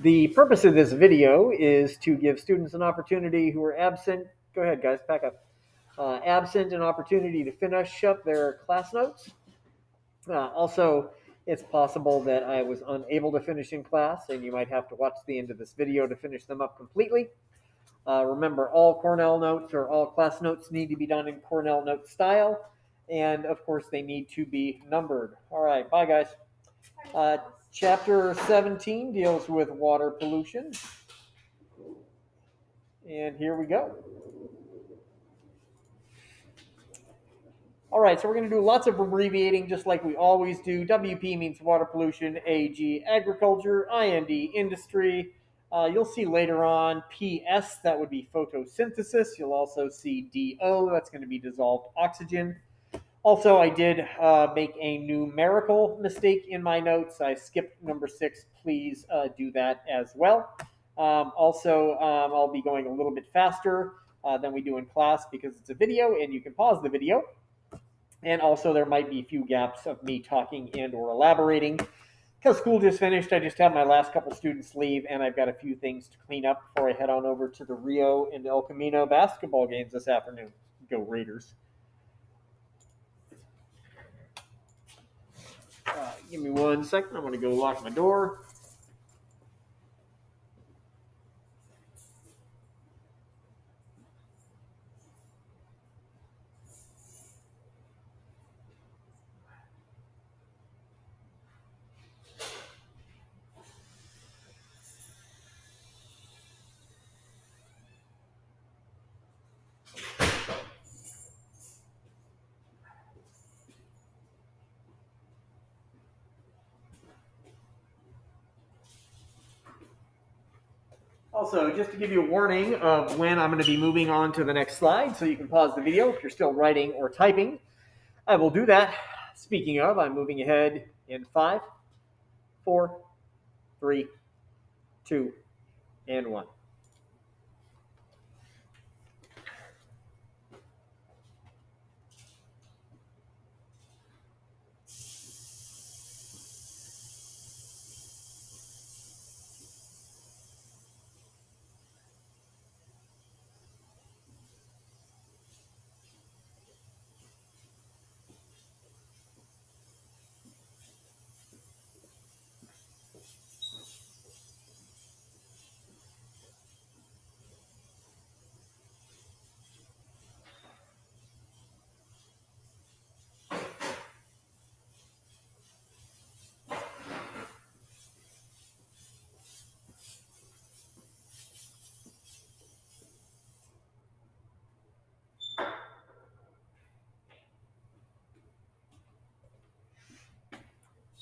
The purpose of this video is to give students an opportunity who are absent. Go ahead, guys, back up. Absent an opportunity to finish up their class notes. Also, it's possible that I was unable to finish in class, and you might have to watch the end of this video to finish them up completely. Remember, all Cornell notes or all class notes need to be done in Cornell note style, and of course, they need to be numbered. All right, bye, guys. Uh, Chapter 17 deals with water pollution. And here we go. All right, so we're going to do lots of abbreviating just like we always do. WP means water pollution, AG, agriculture, IND, industry. You'll see later on PS, that would be photosynthesis. You'll also see DO, that's going to be dissolved oxygen. Also, I did make a numerical mistake in my notes. I skipped number 6. Please do that as well. I'll be going a little bit faster than we do in class because it's a video and you can pause the video. And also, there might be a few gaps of me talking and or elaborating. Because school just finished, I just had my last couple students leave, and I've got a few things to clean up before I head on over to the Rio and El Camino basketball games this afternoon. Go Raiders. Give me 1 second. I'm going to go lock my door. Also, just to give you a warning of when I'm going to be moving on to the next slide, so you can pause the video if you're still writing or typing. I will do that. Speaking of, I'm moving ahead in 5, 4, 3, 2, and 1.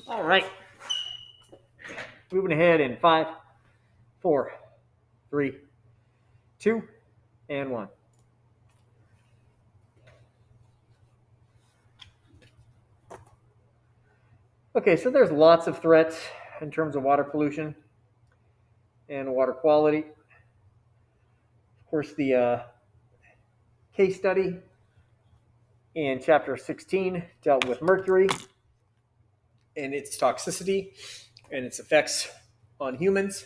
All right. Moving ahead in 5, 4, 3, 2, and 1. Okay, so there's lots of threats in terms of water pollution and water quality. Of course, the case study in chapter 16 dealt with mercury and its toxicity and its effects on humans.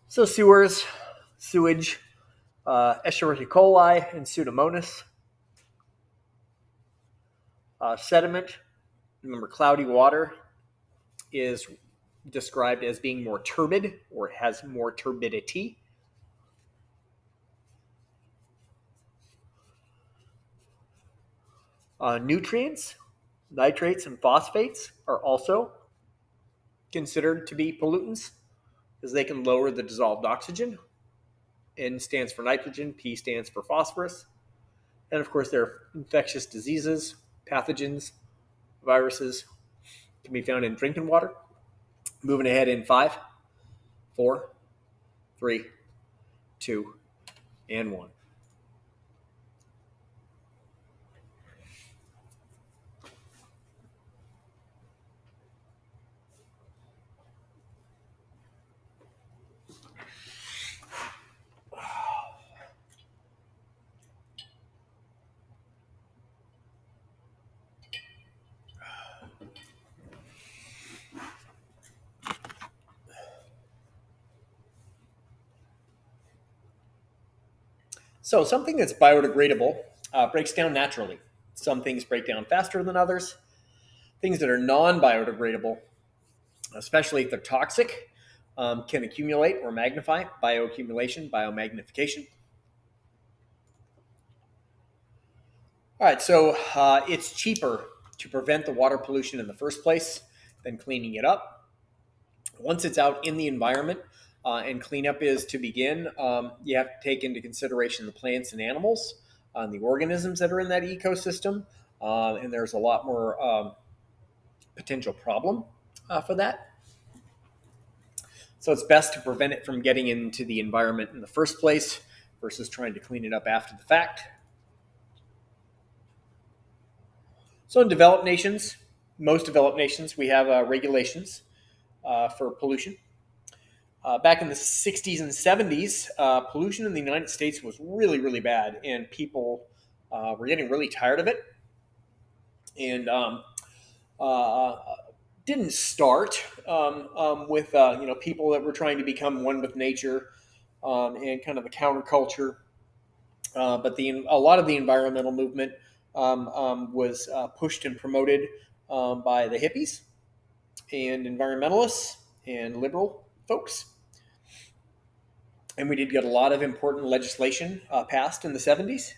So sewers, sewage, Escherichia coli, and Pseudomonas. Sediment, remember cloudy water is described as being more turbid or has more turbidity. Nutrients, nitrates and phosphates are also considered to be pollutants because they can lower the dissolved oxygen. N stands for nitrogen, P stands for phosphorus. And of course, there are infectious diseases, pathogens, viruses can be found in drinking water. Moving ahead in 5, 4, 3, 2, and 1. So something that's biodegradable breaks down naturally. Some things break down faster than others. Things that are non-biodegradable, especially if they're toxic, can accumulate or magnify. Bioaccumulation, biomagnification. All right, so it's cheaper to prevent the water pollution in the first place than cleaning it up. Once it's out in the environment and cleanup is to begin, you have to take into consideration the plants and animals, the organisms that are in that ecosystem, and there's a lot more potential problem for that. So it's best to prevent it from getting into the environment in the first place versus trying to clean it up after the fact. So in developed nations, most developed nations, we have regulations for pollution. Back in the 60s and 70s, pollution in the United States was really, really bad, and people were getting really tired of it. And uh, didn't start with people that were trying to become one with nature and kind of a counterculture. But a lot of the environmental movement was pushed and promoted by the hippies and environmentalists and liberal folks. And we did get a lot of important legislation passed in the 70s.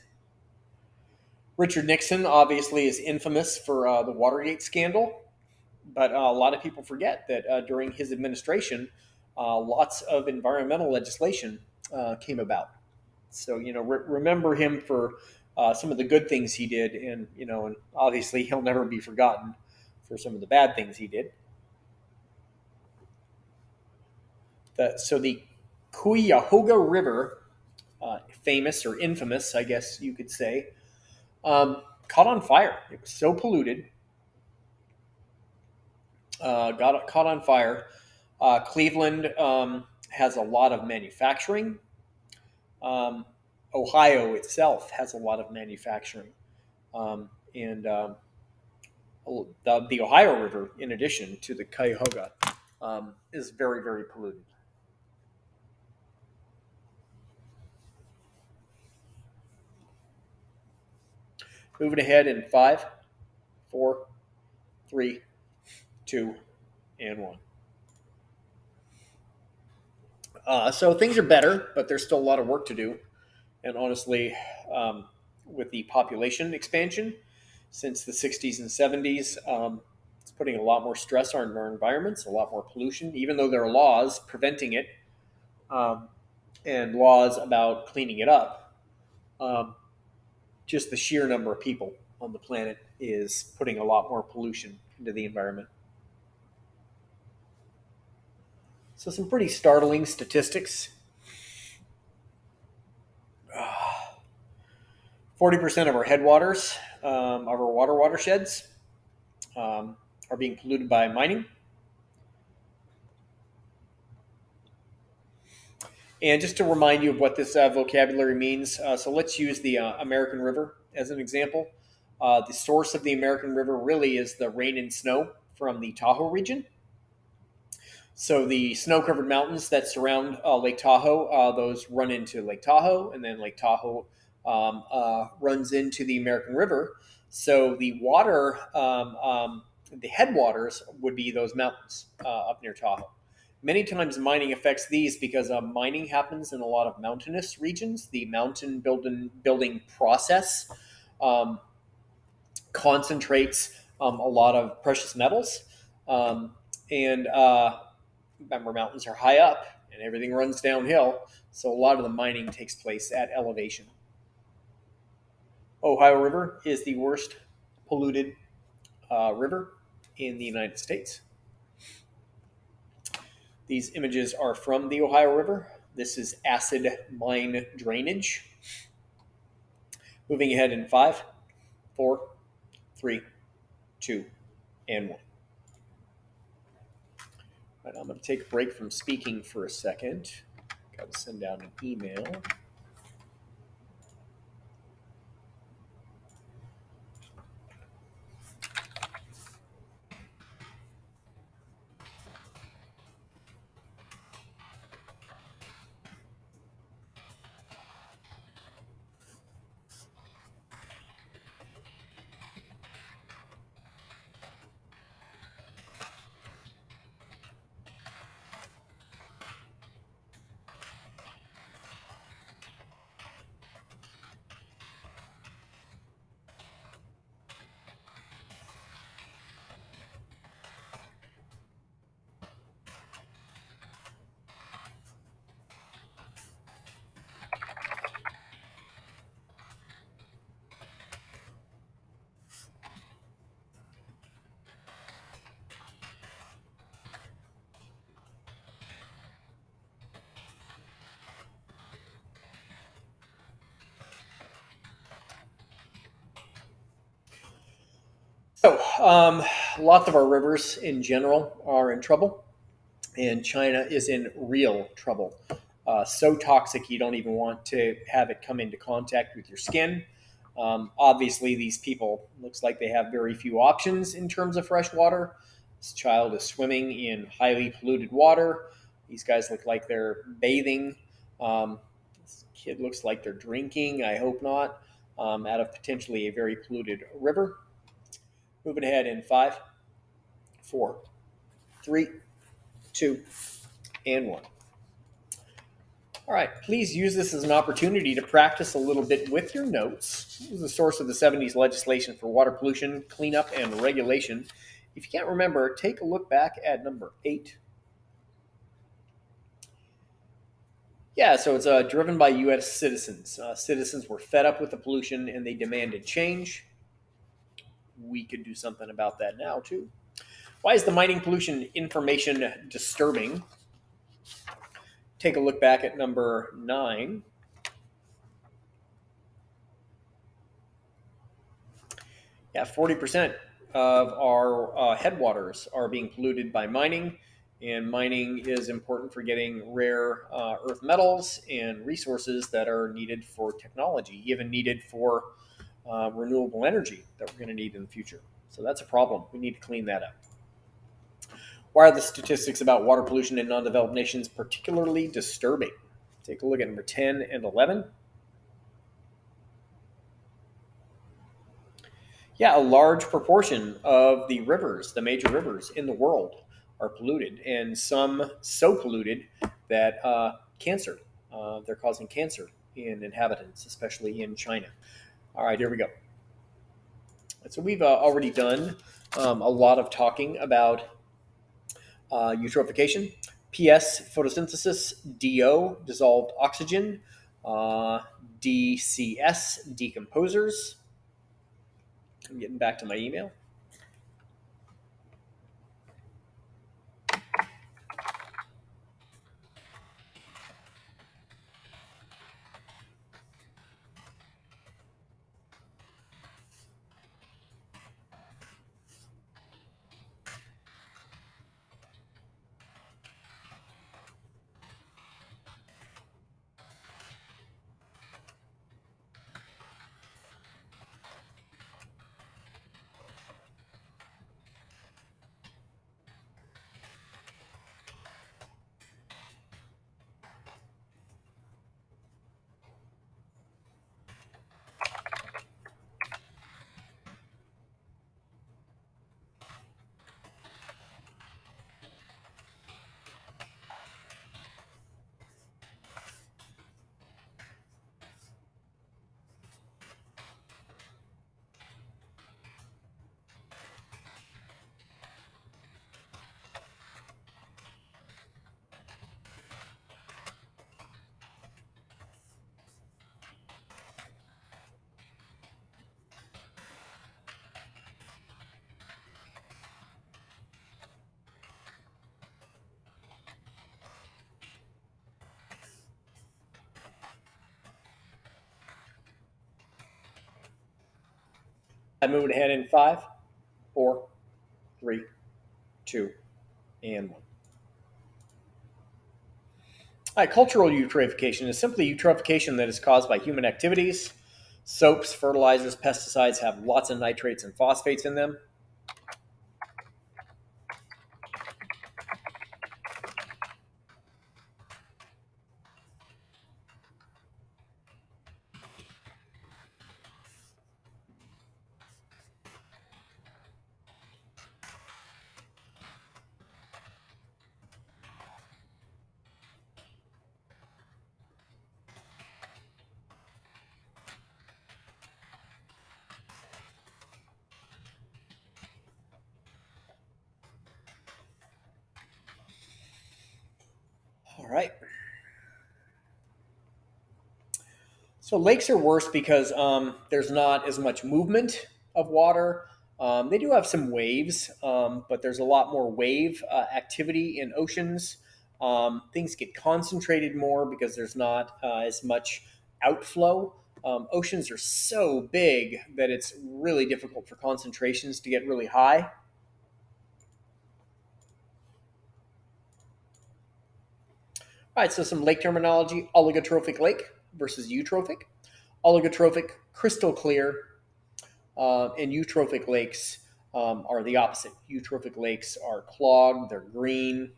Richard Nixon obviously is infamous for the Watergate scandal, but a lot of people forget that during his administration, lots of environmental legislation came about. So remember him for some of the good things he did, and obviously he'll never be forgotten for some of the bad things he did. So the Cuyahoga River, famous or infamous, I guess you could say, caught on fire. It was so polluted, got caught on fire. Cleveland has a lot of manufacturing. Um, Ohio itself has a lot of manufacturing, and the Ohio River, in addition to the Cuyahoga, is very, very polluted. Moving ahead in five, four, three, two, and one. So things are better, but there's still a lot of work to do. And honestly, um, with the population expansion since the 60s and 70s, it's putting a lot more stress on our environments, a lot more pollution, even though there are laws preventing it um, and laws about cleaning it up. Um, just the sheer number of people on the planet is putting a lot more pollution into the environment. So, some pretty startling statistics. 40% of our headwaters, of our watersheds, um, are being polluted by mining. And just to remind you of what this vocabulary means, so let's use the American River as an example. The source of the American River really is the rain and snow from the Tahoe region. So the snow-covered mountains that surround Lake Tahoe, those run into Lake Tahoe, and then Lake Tahoe runs into the American River. So the water, the headwaters would be those mountains up near Tahoe. Many times mining affects these because mining happens in a lot of mountainous regions. The mountain building process um, concentrates a lot of precious metals. And remember, mountains are high up and everything runs downhill. So a lot of the mining takes place at elevation. Ohio River is the worst polluted river in the United States. These images are from the Ohio River. This is acid mine drainage. Moving ahead in five, four, three, two, and one. All right, I'm going to take a break from speaking for a second. Got to send out an email. So, lots of our rivers in general are in trouble, and China is in real trouble. So toxic you don't even want to have it come into contact with your skin. Obviously, these people looks like they have very few options in terms of fresh water. This child is swimming in highly polluted water. These guys look like they're bathing. This kid looks like they're drinking. I hope not. Out of potentially a very polluted river. Moving ahead in five, four, three, two, and one. All right, please use this as an opportunity to practice a little bit with your notes. This is the source of the 70s legislation for water pollution, cleanup, and regulation. If you can't remember, take a look back at number 8. Yeah, so it's driven by U.S. citizens. Citizens were fed up with the pollution and they demanded change. We could do something about that now, too. Why is the mining pollution information disturbing? Take a look back at number 9. Yeah, 40% of our headwaters are being polluted by mining, and mining is important for getting rare earth metals and resources that are needed for technology, even needed for renewable energy that we're going to need in the future. So that's a problem. We need to clean that up. Why are the statistics about water pollution in non-developed nations particularly disturbing? Take a look at number 10 and 11. Yeah, a large proportion of the rivers, the major rivers in the world, are polluted, and some so polluted that cancer, they're causing cancer in inhabitants, especially in China. All right, here we go. So we've already done a lot of talking about eutrophication, PS photosynthesis, DO dissolved oxygen, uh, DCS decomposers. I'm getting back to my email. I'm moving ahead in 5, 4, 3, 2, and 1. All right, cultural eutrophication is simply eutrophication that is caused by human activities. Soaps, fertilizers, pesticides have lots of nitrates and phosphates in them. All right. So lakes are worse because there's not as much movement of water. They do have some waves, but there's a lot more wave activity in oceans. Things get concentrated more because there's not as much outflow. Oceans are so big that it's really difficult for concentrations to get really high. All right, so some lake terminology: oligotrophic lake versus eutrophic. Oligotrophic, crystal clear, and eutrophic lakes are the opposite. Eutrophic lakes are clogged, they're green.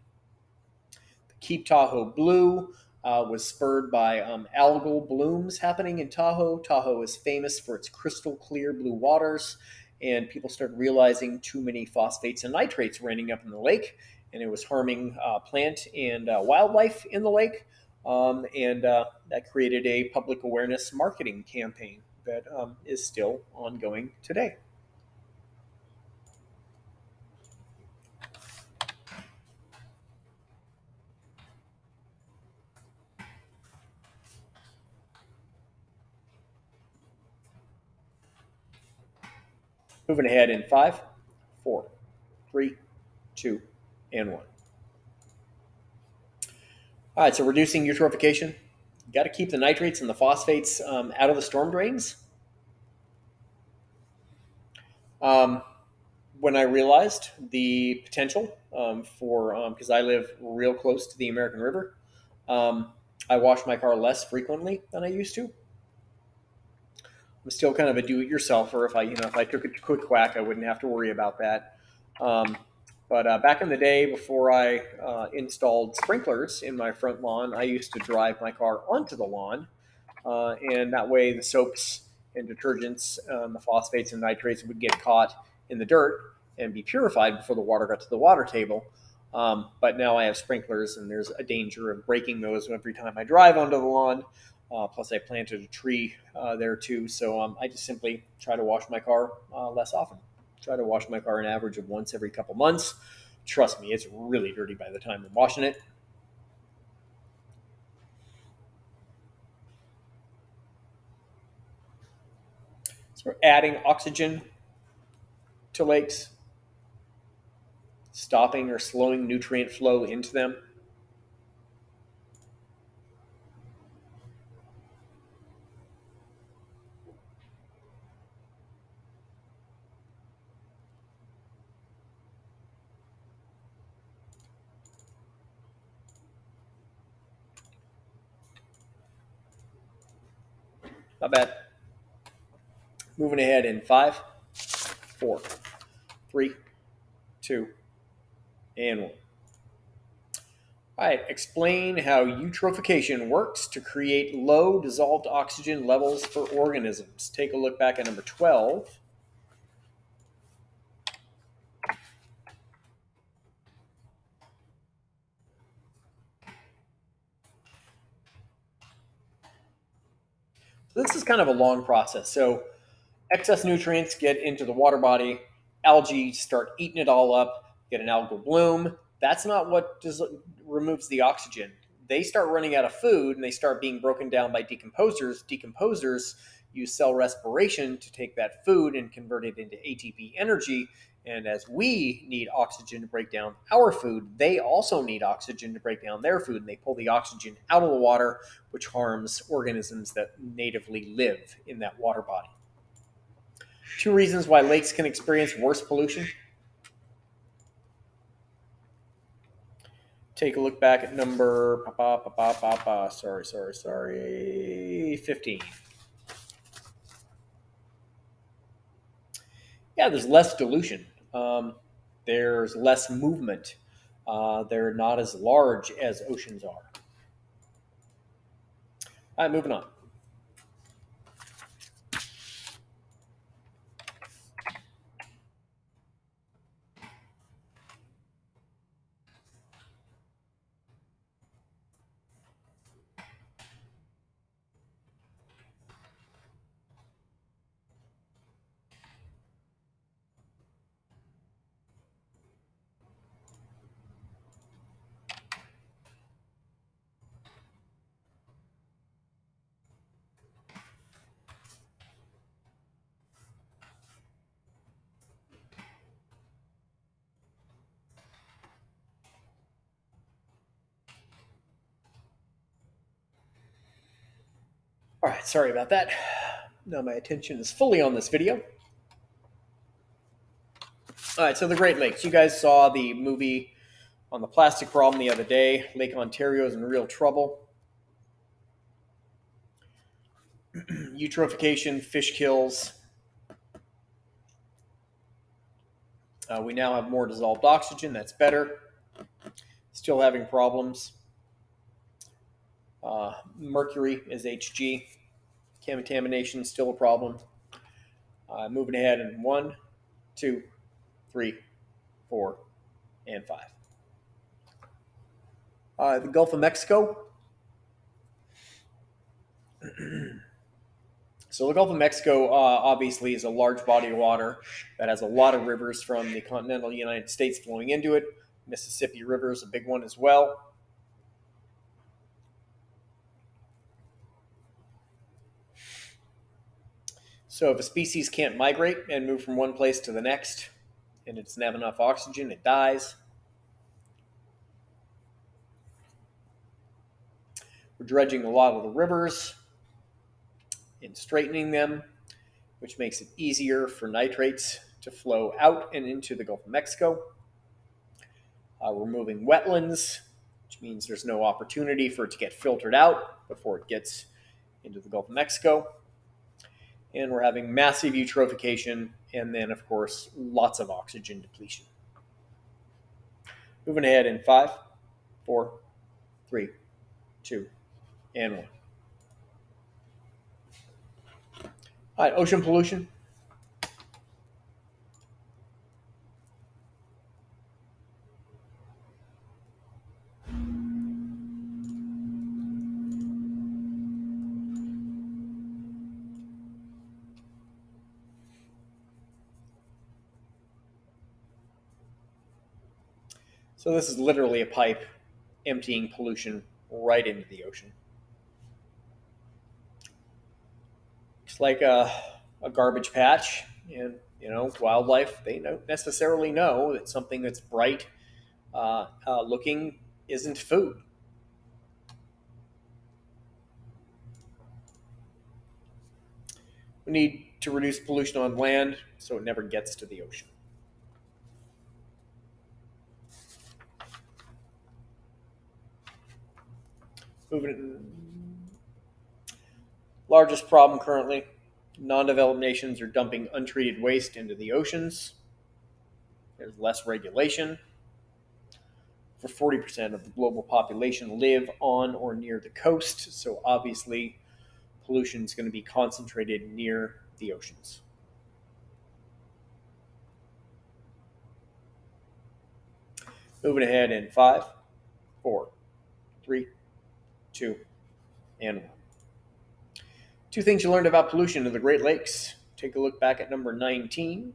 Keep Tahoe Blue was spurred by algal blooms happening in Tahoe. Tahoe is famous for its crystal clear blue waters, and people started realizing too many phosphates and nitrates were ending up in the lake, and it was harming plant and wildlife in the lake. And that created a public awareness marketing campaign that is still ongoing today. Moving ahead in five, four, three, two, and one. All right, so reducing eutrophication. You got to keep the nitrates and the phosphates out of the storm drains. Um, when I realized the potential for, because I live real close to the American River, um, I wash my car less frequently than I used to. I'm still kind of a do-it-yourselfer. If I took a quick whack, I wouldn't have to worry about that. Um, but back in the day, before I installed sprinklers in my front lawn, I used to drive my car onto the lawn, and that way the soaps and detergents, the phosphates and nitrates would get caught in the dirt and be purified before the water got to the water table. But now I have sprinklers, and there's a danger of breaking those every time I drive onto the lawn. Plus, I planted a tree there too, so I just simply try to wash my car less often. Try to wash my car an average of once every couple months. Trust me, it's really dirty by the time I'm washing it. So we're adding oxygen to lakes, stopping or slowing nutrient flow into them. Not bad. Moving ahead in five, four, three, two, and one. All right, explain how eutrophication works to create low dissolved oxygen levels for organisms. Take a look back at number 12. This is kind of a long process. So excess nutrients get into the water body, algae start eating it all up, get an algal bloom. That's not what removes the oxygen. They start running out of food and they start being broken down by decomposers. Decomposers use cell respiration to take that food and convert it into ATP energy. And as we need oxygen to break down our food, they also need oxygen to break down their food. And they pull the oxygen out of the water, which harms organisms that natively live in that water body. Two reasons why lakes can experience worse pollution. Take a look back at number 15. Yeah, there's less dilution. There's less movement. They're not as large as oceans are. All right, moving on. All right, sorry about that. Now my attention is fully on this video. All right, so the Great Lakes. You guys saw the movie on the plastic problem the other day. Lake Ontario is in real trouble. Eutrophication, fish kills. We now have more dissolved oxygen. That's better. Still having problems. Mercury is Hg. Contamination still a problem. Moving ahead in 1, 2, 3, 4, and 5. The Gulf of Mexico. So the Gulf of Mexico obviously is a large body of water that has a lot of rivers from the continental United States flowing into it. Mississippi River is a big one as well. So if a species can't migrate and move from one place to the next, and it doesn't have enough oxygen, it dies. We're dredging a lot of the rivers and straightening them, which makes it easier for nitrates to flow out and into the Gulf of Mexico. We're moving wetlands, which means there's no opportunity for it to get filtered out before it gets into the Gulf of Mexico. And we're having massive eutrophication, and then, of course, lots of oxygen depletion. Moving ahead in 5, 4, 3, 2, and 1. All right, ocean pollution. So this is literally a pipe emptying pollution right into the ocean. It's like a garbage patch, and wildlife, they don't necessarily know that something that's bright looking isn't food. We need to reduce pollution on land so it never gets to the ocean. Moving. Largest problem currently, non-developed nations are dumping untreated waste into the oceans. There's less regulation. For 40% of the global population live on or near the coast, so obviously pollution is going to be concentrated near the oceans. Moving ahead in 5, 4, 3, 2, and 1. 2 things you learned about pollution in the Great Lakes. Take a look back at number 19.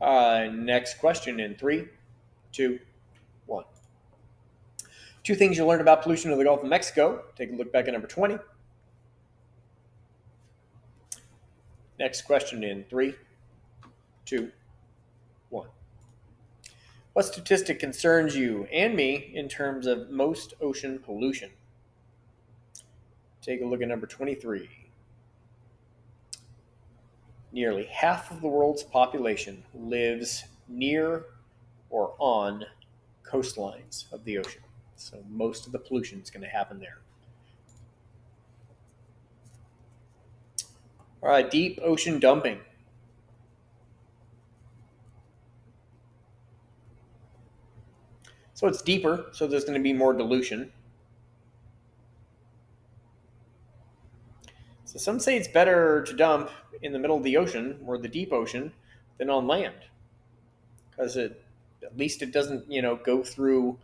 Next question in 3, 2, 1. 2 things you learned about pollution in the Gulf of Mexico. Take a look back at number 20. Next question in 3, 2, 1. What statistic concerns you and me in terms of most ocean pollution? Take a look at number 23. Nearly half of the world's population lives near or on coastlines of the ocean. So most of the pollution is going to happen there. All right, deep ocean dumping. So it's deeper, so there's going to be more dilution. So some say it's better to dump in the middle of the ocean or the deep ocean than on land, because at least it doesn't go through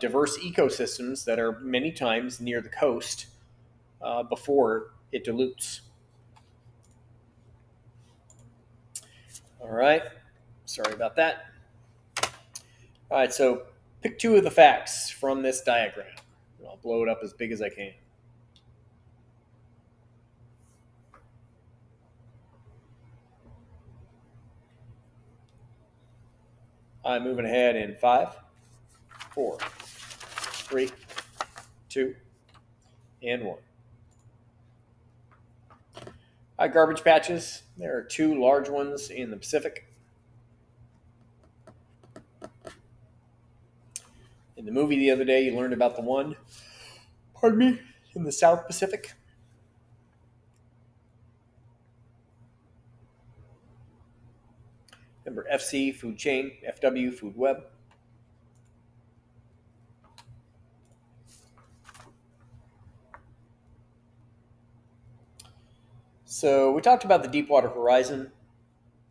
diverse ecosystems that are many times near the coast before it dilutes. All right, sorry about that. All right, so pick 2 of the facts from this diagram. I'll blow it up as big as I can. I'm moving ahead in 5, 4, 3, 2, and 1. Garbage patches. There are 2 large ones in the Pacific. In the movie the other day, you learned about the one, pardon me, in the South Pacific. Remember FC, food chain, FW, food web. So we talked about the Deepwater Horizon.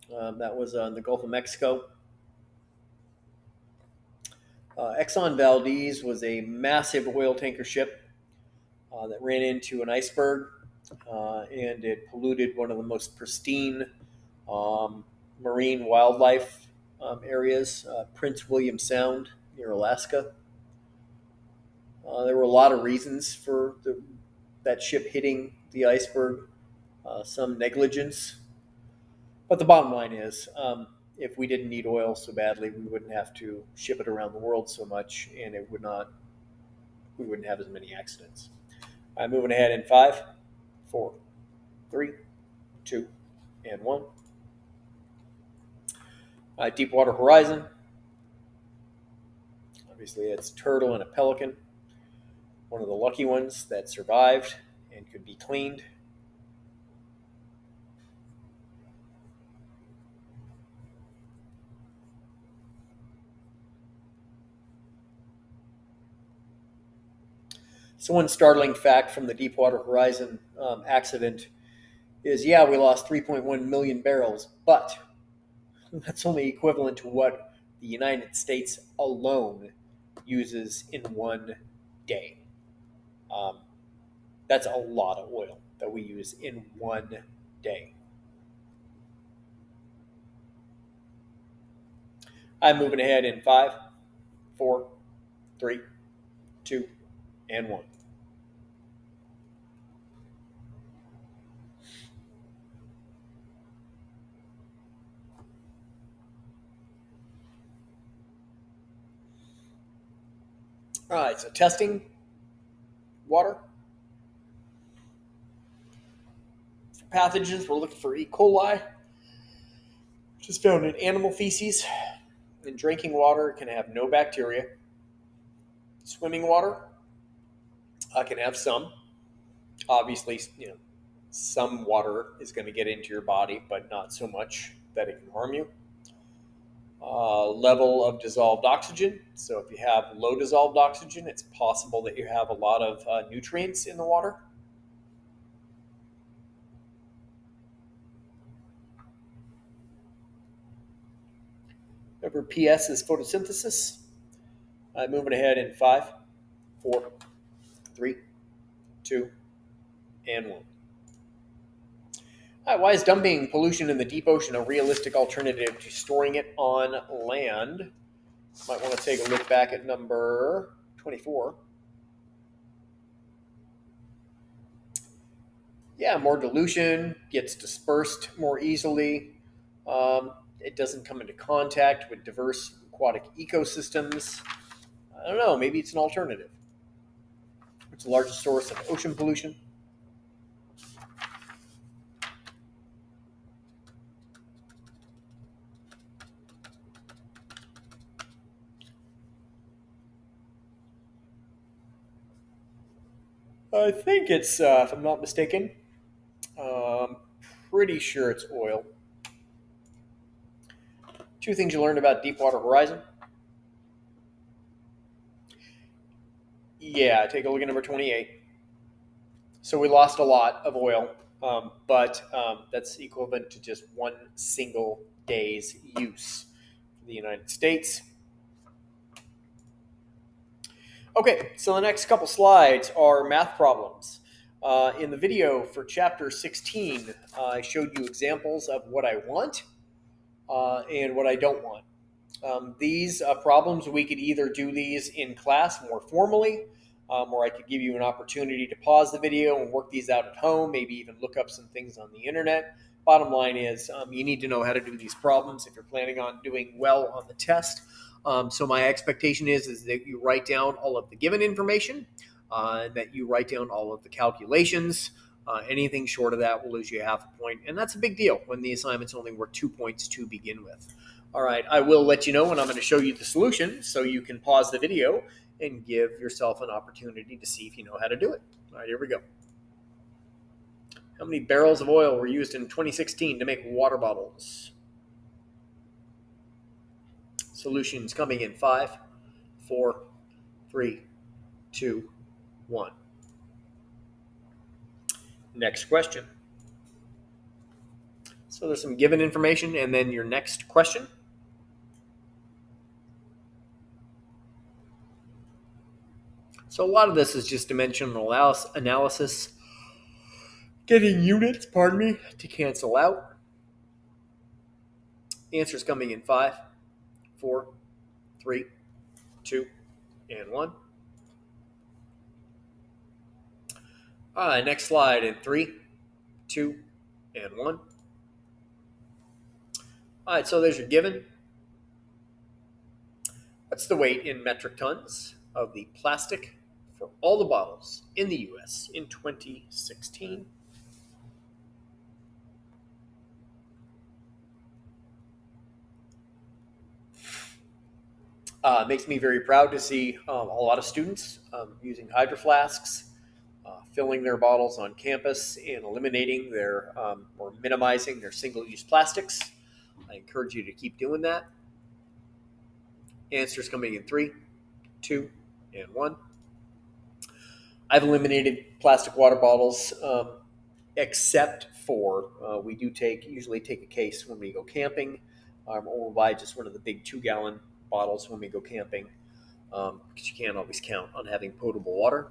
That was on the Gulf of Mexico. Exxon Valdez was a massive oil tanker ship that ran into an iceberg, and it polluted one of the most pristine marine wildlife areas, Prince William Sound near Alaska. There were a lot of reasons for that ship hitting the iceberg, some negligence. But the bottom line is, if we didn't need oil so badly, we wouldn't have to ship it around the world so much, and we wouldn't have as many accidents. Moving ahead in 5, 4, 3, 2, and 1. Deepwater Horizon. Obviously, it's a turtle and a pelican. One of the lucky ones that survived and could be cleaned. So one startling fact from the Deepwater Horizon accident is, yeah, we lost 3.1 million barrels, but that's only equivalent to what the United States alone uses in one day. That's a lot of oil that we use in one day. I'm moving ahead in 5, 4, 3, 2, and 1. All right, so testing water. For pathogens, we're looking for E. coli, which is found in animal feces. In drinking water, it can have no bacteria. Swimming water can have some. Obviously, some water is going to get into your body, but not so much that it can harm you. Level of dissolved oxygen. So if you have low dissolved oxygen, it's possible that you have a lot of nutrients in the water. Remember, PS is photosynthesis. Moving ahead in 5, 4, 3, 2, and 1. Why is dumping pollution in the deep ocean a realistic alternative to storing it on land? Might want to take a look back at number 24. Yeah, more dilution, gets dispersed more easily. It doesn't come into contact with diverse aquatic ecosystems. I don't know, maybe it's an alternative. It's the largest source of ocean pollution. I think it's, if I'm not mistaken, um, pretty sure it's oil. 2 things you learned about Deepwater Horizon. Yeah, take a look at number 28. So we lost a lot of oil, but that's equivalent to just one single day's use for the United States. Okay, so the next couple slides are math problems. In the video for chapter 16, I showed you examples of what I want and what I don't want. These problems, we could either do these in class more formally, where I could give you an opportunity to pause the video and work these out at home, maybe even look up some things on the internet. Bottom line is you need to know how to do these problems if you're planning on doing well on the test. So my expectation is that you write down all of the given information, that you write down all of the calculations. Anything short of that will lose you half a point, and that's a big deal when the assignment's only worth 2 points to begin with. All right, I will let you know when I'm going to show you the solution so you can pause the video and give yourself an opportunity to see if you know how to do it. All right, here we go. How many barrels of oil were used in 2016 to make water bottles? Solutions coming in 5, 4, 3, 2, 1. Next question. So there's some given information and then your next question. So a lot of this is just dimensional analysis, getting units, to cancel out. Answers coming in 5, 4, 3, 2, and 1. Next slide in 3, 2, and 1. All right, so there's your given. What's the weight in metric tons of the plastic for all the bottles in the U.S. in 2016? Makes me very proud to see a lot of students using hydro flasks, filling their bottles on campus, and eliminating their or minimizing their single-use plastics. I encourage you to keep doing that. Answers coming in 3, 2, and 1. I've eliminated plastic water bottles, except for we do usually take a case when we go camping, or we'll buy just one of the big 2-gallon bottles when we go camping, because you can't always count on having potable water.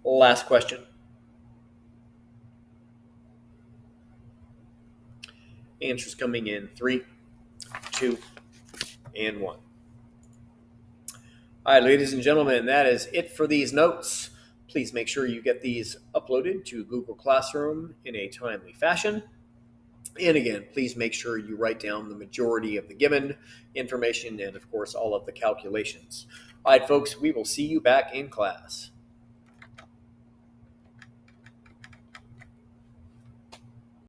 Last question. Answers coming in 3, 2, and 1. All right, ladies and gentlemen, that is it for these notes. Please make sure you get these uploaded to Google Classroom in a timely fashion. And again, please make sure you write down the majority of the given information and, of course, all of the calculations. All right, folks, we will see you back in class.